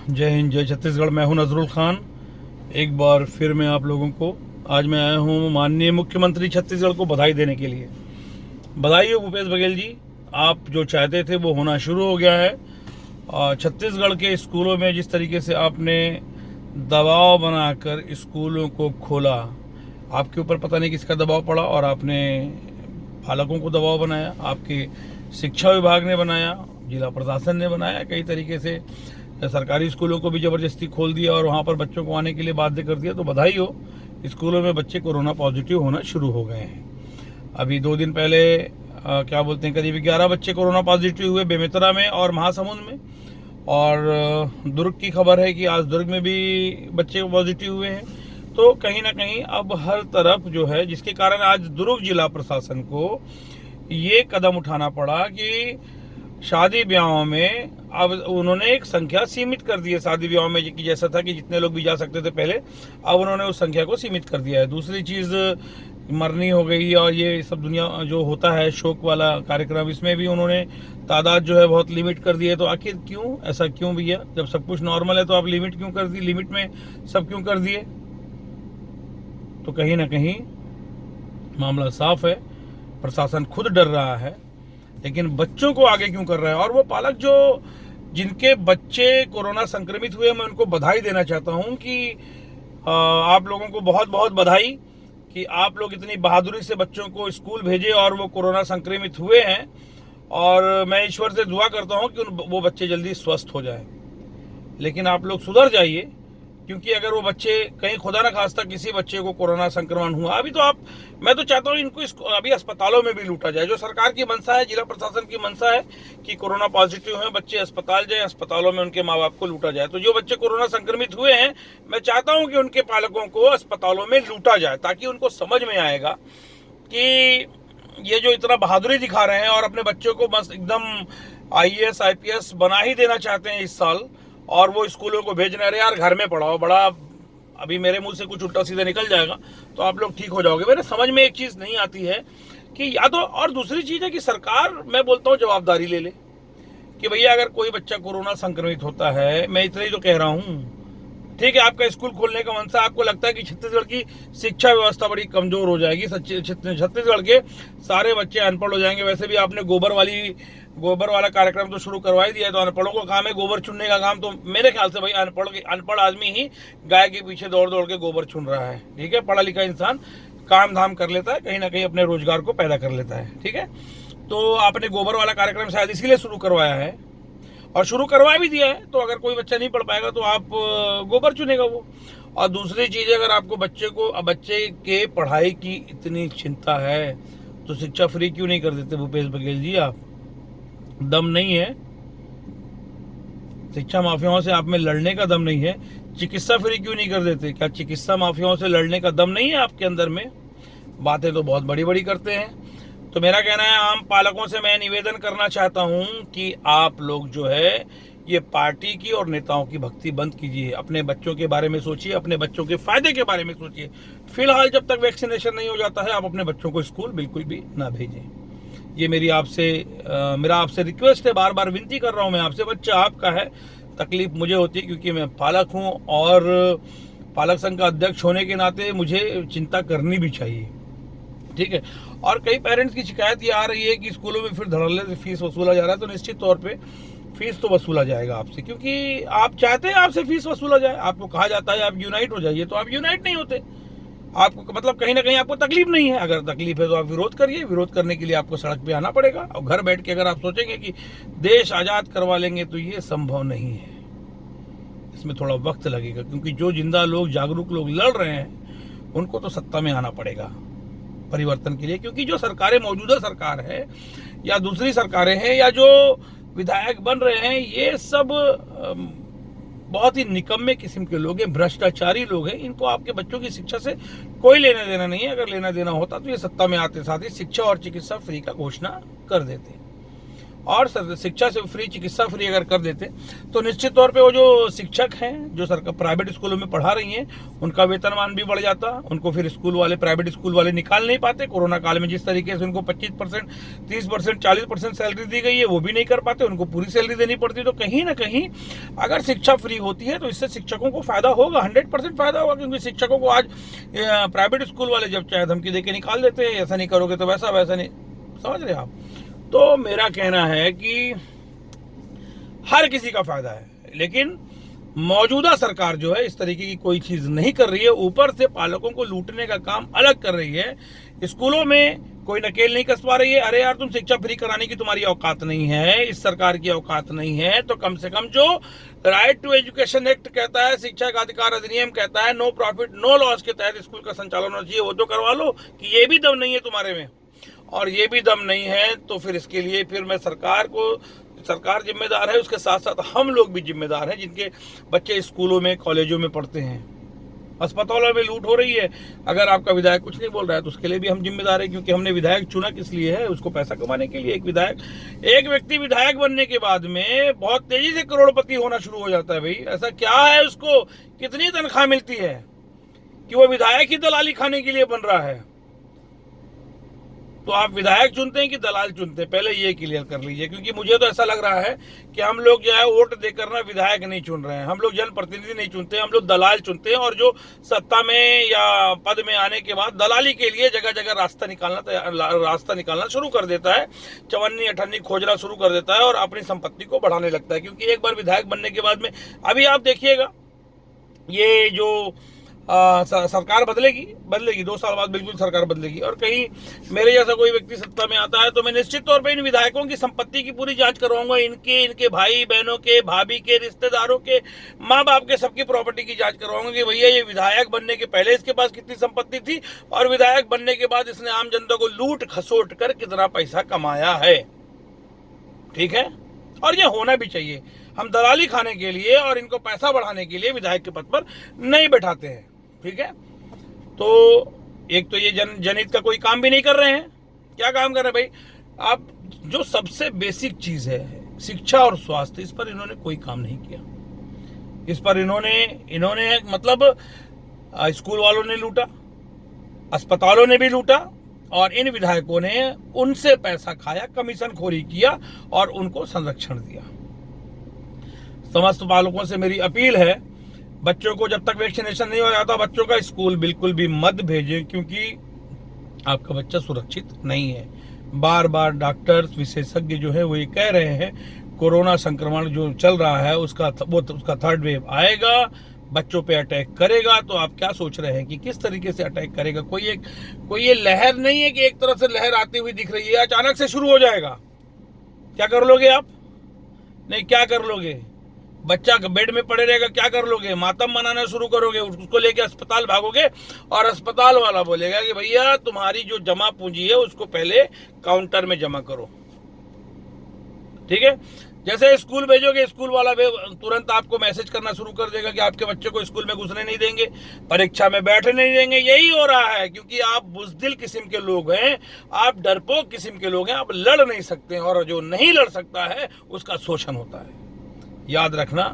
जय हिंद, जय छत्तीसगढ़। मैं हूं नजरुल खान। एक बार फिर मैं आप लोगों को आज मैं आया हूं माननीय मुख्यमंत्री छत्तीसगढ़ को बधाई देने के लिए। बधाई हो भूपेश बघेल जी, आप जो चाहते थे वो होना शुरू हो गया है। छत्तीसगढ़ के स्कूलों में जिस तरीके से आपने दबाव बनाकर स्कूलों को खोला, आपके ऊपर पता नहीं किसका दबाव पड़ा और आपने पालकों को दबाव बनाया, आपके शिक्षा विभाग ने बनाया, जिला प्रशासन ने बनाया, कई तरीके से सरकारी स्कूलों को भी ज़बरदस्ती खोल दिया और वहाँ पर बच्चों को आने के लिए बाध्य कर दिया। तो बधाई हो, स्कूलों में बच्चे कोरोना पॉजिटिव होना शुरू हो गए हैं। अभी 2 दिन पहले क्या बोलते हैं, करीब 11 बच्चे कोरोना पॉजिटिव हुए बेमेतरा में और महासमुंद में। और दुर्ग की खबर है कि आज दुर्ग में भी बच्चे पॉजिटिव हुए हैं। तो कहीं ना कहीं अब हर तरफ जो है, जिसके कारण आज दुर्ग जिला प्रशासन को ये कदम उठाना पड़ा कि शादी ब्याहों में अब उन्होंने एक संख्या सीमित कर दी है। शादी ब्याहों में कि जैसा था कि जितने लोग भी जा सकते थे पहले, अब उन्होंने उस संख्या को सीमित कर दिया है। दूसरी चीज़, मरनी हो गई और ये सब दुनिया जो होता है शोक वाला कार्यक्रम, इसमें भी उन्होंने तादाद जो है बहुत लिमिट कर दी है। तो आखिर क्यों, ऐसा क्यों भैया? जब सब कुछ नॉर्मल है तो आप लिमिट क्यों कर दी, लिमिट में सब क्यों कर दिए? तो कहीं ना कहीं मामला साफ है, प्रशासन खुद डर रहा है, लेकिन बच्चों को आगे क्यों कर रहा है? और वो पालक जो जिनके बच्चे कोरोना संक्रमित हुए, मैं उनको बधाई देना चाहता हूं कि आप लोगों को बहुत बहुत बधाई कि आप लोग इतनी बहादुरी से बच्चों को स्कूल भेजे और वो कोरोना संक्रमित हुए हैं। और मैं ईश्वर से दुआ करता हूं कि वो बच्चे जल्दी स्वस्थ हो जाएं। लेकिन आप लोग सुधर जाइए, क्योंकि अगर वो बच्चे कहीं खुदा ना खास्ता किसी बच्चे को कोरोना संक्रमण हुआ, अभी तो मैं तो चाहता हूँ इनको अभी अस्पतालों में भी लूटा जाए। जो सरकार की मंशा है, जिला प्रशासन की मंशा है कि कोरोना पॉजिटिव हैं बच्चे अस्पताल जाए, अस्पतालों में उनके माँ बाप को लूटा जाए। तो जो बच्चे कोरोना संक्रमित हुए हैं, मैं चाहता हूँ कि उनके पालकों को अस्पतालों में लूटा जाए, ताकि उनको समझ में आएगा कि ये जो इतना बहादुरी दिखा रहे हैं और अपने बच्चों को बस एकदम IAS IPS बना ही देना चाहते हैं इस साल, और वो स्कूलों को भेज रहे हैं। अरे यार, घर में पढ़ाओ। बड़ा अभी मेरे मुंह से कुछ उल्टा सीधा निकल जाएगा तो आप लोग ठीक हो जाओगे। मेरे समझ में एक चीज़ नहीं आती है कि या तो, और दूसरी चीज़ है कि सरकार, मैं बोलता हूँ, जवाबदारी ले ले कि भैया अगर कोई बच्चा कोरोना संक्रमित होता है, मैं इतना ही तो कह रहा हूँ, ठीक है, आपका स्कूल खोलने का मनसा, आपको लगता है कि छत्तीसगढ़ की शिक्षा व्यवस्था बड़ी कमजोर हो जाएगी, छत्तीसगढ़ के सारे बच्चे अनपढ़ हो जाएंगे। वैसे भी आपने गोबर वाला कार्यक्रम तो शुरू करवा ही दिया है, तो अनपढ़ों का काम है गोबर चुनने का काम। तो मेरे ख्याल से भाई अनपढ़ आदमी ही गाय के पीछे दौड़ दौड़ के गोबर चुन रहा है। ठीक है, पढ़ा लिखा इंसान काम धाम कर लेता है, कहीं ना कहीं अपने रोजगार को पैदा कर लेता है। ठीक है, तो आपने गोबर वाला कार्यक्रम शायद इसीलिए शुरू करवाया है और शुरू करवा भी दिया है। तो अगर कोई बच्चा नहीं पढ़ पाएगा तो आप गोबर चुनेगा वो। और दूसरी चीज़, अगर आपको बच्चे के पढ़ाई की इतनी चिंता है तो शिक्षा फ्री क्यों नहीं कर देते भूपेश बघेल जी? आप दम नहीं है, शिक्षा माफियाओं से आप में लड़ने का दम नहीं है, चिकित्सा फ्री क्यों नहीं कर देते? क्या चिकित्सा माफियाओं से लड़ने का दम नहीं है आपके अंदर में? बातें तो बहुत बड़ी बड़ी करते हैं। तो मेरा कहना है, आम पालकों से मैं निवेदन करना चाहता हूं कि आप लोग जो है ये पार्टी की और नेताओं की भक्ति बंद कीजिए, अपने बच्चों के बारे में सोचिए, अपने बच्चों के फायदे के बारे में सोचिए। फिलहाल जब तक वैक्सीनेशन नहीं हो जाता है, आप अपने बच्चों को स्कूल बिल्कुल भी ना भेजें। ये मेरा आपसे रिक्वेस्ट है, बार बार विनती कर रहा हूँ मैं आपसे। बच्चा आपका है, तकलीफ मुझे होती है क्योंकि मैं पालक हूँ और पालक संघ का अध्यक्ष होने के नाते मुझे चिंता करनी भी चाहिए। ठीक है, और कई पेरेंट्स की शिकायत ये आ रही है कि स्कूलों में फिर धड़ल्ले से फीस वसूला जा रहा है। तो निश्चित तौर पे फीस तो वसूला जाएगा आपसे, क्योंकि आप चाहते हैं आपसे फीस वसूला जाए। आपको कहा जाता है आप यूनाइट हो जाइए, तो आप यूनाइट नहीं होते। आपको मतलब कहीं ना कहीं आपको तकलीफ नहीं है। अगर तकलीफ है तो आप विरोध करिए। विरोध करने के लिए आपको सड़क पे आना पड़ेगा। और घर बैठ के अगर आप सोचेंगे कि देश आज़ाद करवा लेंगे, तो ये संभव नहीं है। इसमें थोड़ा वक्त लगेगा, क्योंकि जो जिंदा लोग, जागरूक लोग लड़ रहे हैं, उनको तो सत्ता में आना पड़ेगा परिवर्तन के लिए। क्योंकि जो सरकारें, मौजूदा सरकार है या दूसरी सरकारें हैं या जो विधायक बन रहे हैं, ये सब बहुत ही निकम्मे किस्म के लोग हैं, भ्रष्टाचारी लोग हैं। इनको आपके बच्चों की शिक्षा से कोई लेना देना नहीं है। अगर लेना देना होता तो ये सत्ता में आते साथ ही शिक्षा और चिकित्सा फ्री का घोषणा कर देते। और शिक्षा से फ्री, चिकित्सा फ्री अगर कर देते तो निश्चित तौर पे वो जो शिक्षक हैं जो सरकार प्राइवेट स्कूलों में पढ़ा रही हैं उनका वेतनमान भी बढ़ जाता। उनको फिर स्कूल वाले, प्राइवेट स्कूल वाले निकाल नहीं पाते। कोरोना काल में जिस तरीके से उनको 25%, 30%, 40% सैलरी दी गई है वो भी नहीं कर पाते, उनको पूरी सैलरी देनी पड़ती। तो कहीं ना कहीं अगर शिक्षा फ्री होती है तो इससे शिक्षकों को फायदा होगा, 100% फायदा होगा। क्योंकि शिक्षकों को आज प्राइवेट स्कूल वाले जब चाहे धमकी दे के निकाल देते हैं, ऐसा नहीं करोगे तो वैसा, वैसा नहीं, समझ रहे आप। तो मेरा कहना है कि हर किसी का फायदा है, लेकिन मौजूदा सरकार जो है इस तरीके की कोई चीज नहीं कर रही है। ऊपर से पालकों को लूटने का काम अलग कर रही है। स्कूलों में कोई नकेल नहीं कस पा रही है। अरे यार, तुम शिक्षा फ्री कराने की तुम्हारी औकात नहीं है, इस सरकार की औकात नहीं है, तो कम से कम जो राइट टू एजुकेशन एक्ट कहता है, शिक्षा का अधिकार अधिनियम कहता है, नो प्रॉफिट नो लॉस के तहत स्कूल का संचालन होना चाहिए, वो तो करवा लो। कि ये भी दम नहीं है तुम्हारे में, और ये भी दम नहीं है तो फिर इसके लिए फिर मैं सरकार जिम्मेदार है, उसके साथ साथ हम लोग भी जिम्मेदार हैं जिनके बच्चे स्कूलों में, कॉलेजों में पढ़ते हैं। अस्पतालों में लूट हो रही है, अगर आपका विधायक कुछ नहीं बोल रहा है तो उसके लिए भी हम जिम्मेदार हैं। क्योंकि हमने विधायक चुना किस लिए है? उसको पैसा कमाने के लिए। एक व्यक्ति विधायक बनने के बाद में बहुत तेजी से करोड़पति होना शुरू हो जाता है। भाई ऐसा क्या है, उसको कितनी तनख्वाह मिलती है कि वो विधायक ही दलाली खाने के लिए बन रहा है? तो आप विधायक चुनते हैं कि दलाल चुनते हैं, पहले ये क्लियर कर लीजिए। क्योंकि मुझे तो ऐसा लग रहा है कि हम लोग जो है वोट देकर ना विधायक नहीं चुन रहे हैं, हम लोग जनप्रतिनिधि नहीं चुनते हैं, हम लोग दलाल चुनते हैं। और जो सत्ता में या पद में आने के बाद दलाली के लिए जगह जगह रास्ता निकालना शुरू कर देता है, चवन्नी अठन्नी खोजना शुरू कर देता है और अपनी संपत्ति को बढ़ाने लगता है। क्योंकि एक बार विधायक बनने के बाद में, अभी आप देखिएगा, ये जो सरकार बदलेगी 2 साल बाद बिल्कुल सरकार बदलेगी, और कहीं मेरे जैसा कोई व्यक्ति सत्ता में आता है तो मैं निश्चित तौर पे इन विधायकों की संपत्ति की पूरी जांच करवाऊंगा। इनके भाई बहनों के, भाभी के, रिश्तेदारों के, माँ बाप के, सबकी प्रॉपर्टी की जांच करवाऊंगा कि भैया ये विधायक बनने के पहले इसके पास कितनी संपत्ति थी और विधायक बनने के बाद इसने आम जनता को लूट खसोट कर कितना पैसा कमाया है। ठीक है, और ये होना भी चाहिए। हम दलाली खाने के लिए और इनको पैसा बढ़ाने के लिए विधायक के पद पर नहीं बैठाते हैं। ठीक है, तो एक तो ये जनहित का कोई काम भी नहीं कर रहे हैं। क्या काम कर रहे हैं भाई? आप जो सबसे बेसिक चीज है शिक्षा और स्वास्थ्य, इस पर इन्होंने कोई काम नहीं किया। इस पर इन्होंने मतलब स्कूल वालों ने लूटा, अस्पतालों ने भी लूटा, और इन विधायकों ने उनसे पैसा खाया, कमीशन खोरी किया और उनको संरक्षण दिया। समस्त पालकों से मेरी अपील है, बच्चों को जब तक वैक्सीनेशन नहीं हो जाता बच्चों का स्कूल बिल्कुल भी मत भेजें, क्योंकि आपका बच्चा सुरक्षित नहीं है। बार बार डॉक्टर्स, विशेषज्ञ जो है वो ये कह रहे हैं कोरोना संक्रमण जो चल रहा है उसका थर्ड वेव आएगा, बच्चों पे अटैक करेगा। तो आप क्या सोच रहे हैं कि किस तरीके से अटैक करेगा? कोई ये लहर नहीं है कि एक तरफ से लहर आती हुई दिख रही है, अचानक से शुरू हो जाएगा। क्या कर लोगे आप? नहीं, क्या कर लोगे? बच्चा बेड में पड़े रहेगा, क्या कर लोगे? मातम मनाना शुरू करोगे, उसको लेके अस्पताल भागोगे और अस्पताल वाला बोलेगा कि भैया तुम्हारी जो जमा पूंजी है उसको पहले काउंटर में जमा करो। ठीक है, जैसे स्कूल भेजोगे स्कूल वाला तुरंत आपको मैसेज करना शुरू कर देगा कि आपके बच्चे को स्कूल में घुसने नहीं देंगे, परीक्षा में बैठने नहीं देंगे। यही हो रहा है क्योंकि आप बुज़दिल किस्म के लोग हैं, आप डरपोक किस्म के लोग हैं, आप लड़ नहीं सकते हैं, और जो नहीं लड़ सकता है उसका शोषण होता है। याद रखना,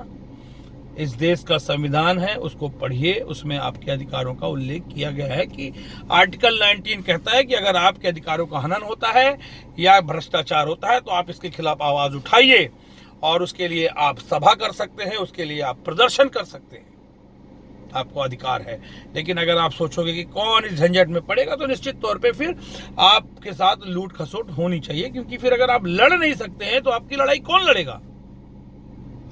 इस देश का संविधान है, उसको पढ़िए, उसमें आपके अधिकारों का उल्लेख किया गया है कि आर्टिकल 19 कहता है कि अगर आपके अधिकारों का हनन होता है या भ्रष्टाचार होता है तो आप इसके खिलाफ आवाज उठाइए, और उसके लिए आप सभा कर सकते हैं, उसके लिए आप प्रदर्शन कर सकते हैं, आपको अधिकार है। लेकिन अगर आप सोचोगे कि कौन इस झंझट में पड़ेगा तो निश्चित तौर पे फिर आपके साथ लूट खसोट होनी चाहिए। क्योंकि फिर अगर आप लड़ नहीं सकते हैं तो आपकी लड़ाई कौन लड़ेगा?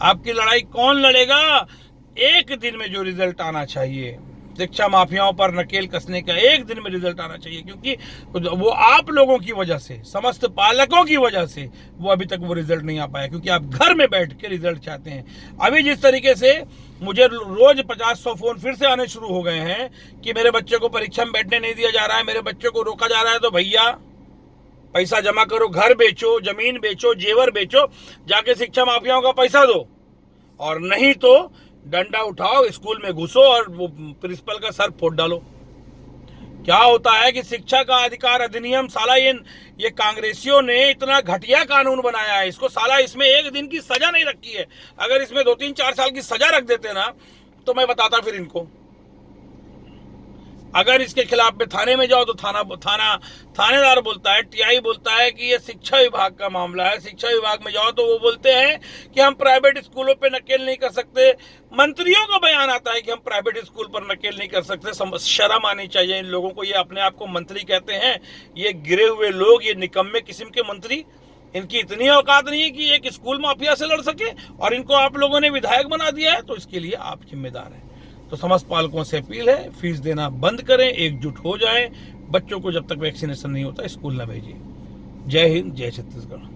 आपकी लड़ाई कौन लड़ेगा? एक दिन में जो रिजल्ट आना चाहिए शिक्षा माफियाओं पर नकेल कसने का, एक दिन में रिजल्ट आना चाहिए। क्योंकि वो आप लोगों की वजह से, समस्त पालकों की वजह से वो अभी तक वो रिजल्ट नहीं आ पाया, क्योंकि आप घर में बैठ के रिजल्ट चाहते हैं। अभी जिस तरीके से मुझे रोज 50-100 फोन फिर से आने शुरू हो गए हैं कि मेरे बच्चे को परीक्षा में बैठने नहीं दिया जा रहा है, मेरे बच्चे को रोका जा रहा है, तो भैया पैसा जमा करो, घर बेचो, जमीन बेचो, जेवर बेचो, जाके शिक्षा माफियाओं का पैसा दो, और नहीं तो डंडा उठाओ, स्कूल में घुसो और वो प्रिंसिपल का सर फोड़ डालो। क्या होता है कि शिक्षा का अधिकार अधिनियम साला ये कांग्रेसियों ने इतना घटिया कानून बनाया है, इसको साला इसमें 1 दिन की सजा नहीं रखी है। अगर इसमें 2-3-4 साल की सजा रख देते ना तो मैं बताता फिर इनको। अगर इसके खिलाफ में थाने में जाओ तो थानेदार बोलता है, टीआई बोलता है कि ये शिक्षा विभाग का मामला है। शिक्षा विभाग में जाओ तो वो बोलते हैं कि हम प्राइवेट स्कूलों पे नकेल नहीं कर सकते। मंत्रियों का बयान आता है कि हम प्राइवेट स्कूल पर नकेल नहीं कर सकते। शर्म आनी चाहिए इन लोगों को। ये अपने आप को मंत्री कहते हैं, ये गिरे हुए लोग, ये निकम्मे किस्म के मंत्री। इनकी इतनी औकात नहीं है कि एक स्कूल माफिया से लड़ सके, और इनको आप लोगों ने विधायक बना दिया है, तो इसके लिए आप जिम्मेदार हैं। तो समस्त पालकों से अपील है, फीस देना बंद करें, एकजुट हो जाएं। बच्चों को जब तक वैक्सीनेशन नहीं होता स्कूल न भेजिए। जय हिंद, जय छत्तीसगढ़।